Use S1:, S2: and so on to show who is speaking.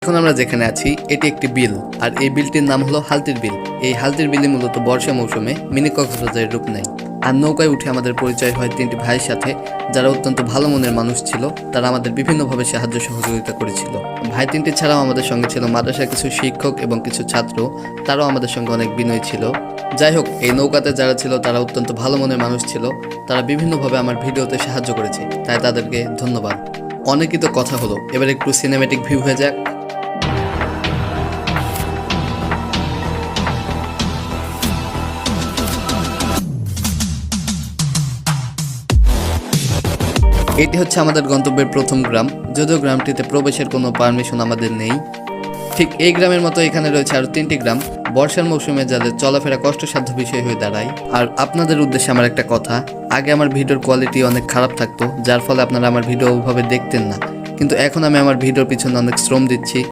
S1: এখন আমরা যেখানে আছি এটি একটি বিল, আর এই বিলটির নাম হলো হালতির বিল। এই হালতির বিলে মূলত বর্ষা মৌসুমে মিনি কক্সবাজারের রূপ নেয়। আর নৌকায় উঠে আমাদের পরিচয় হয় তিনটি ভাইয়ের সাথে, যারা অত্যন্ত ভালো মনের মানুষ ছিল। তারা আমাদের বিভিন্নভাবে সাহায্য সহযোগিতা করেছিল। ভাই তিনটি ছাড়াও আমাদের সঙ্গে ছিল মাদ্রাসার কিছু শিক্ষক এবং কিছু ছাত্র, তারাও আমাদের সঙ্গে অনেক বিনয়ী ছিল। যাই হোক, এই নৌকাতে যারা ছিল তারা অত্যন্ত ভালো মনের মানুষ ছিল। তারা বিভিন্নভাবে আমার ভিডিওতে সাহায্য করেছে, তাই তাদেরকে ধন্যবাদ। অনেকই তো কথা হলো, এবার একটু সিনেম্যাটিক ভিউ হয়ে যাক। এটি হচ্ছে আমাদের গন্তব্যের প্রথম গ্রাম, যদিও গ্রামটিতে প্রবেশের কোনো পারমিশন আমাদের নেই। ঠিক এই গ্রামের মতো এখানে রয়েছে আরও 3টি গ্রাম, বর্ষার মৌসুমে যাদের চলাফেরা কষ্টসাধ্য বিষয় হয়ে দাঁড়ায়। আর আপনাদের উদ্দেশ্যে আমার একটা কথা, আগে আমার ভিডিওর কোয়ালিটি অনেক খারাপ থাকতো, যার ফলে আপনারা আমার ভিডিও ওভাবে দেখতেন না, কিন্তু এখন আমি আমার ভিডিওর পিছনে অনেক শ্রম দিচ্ছি।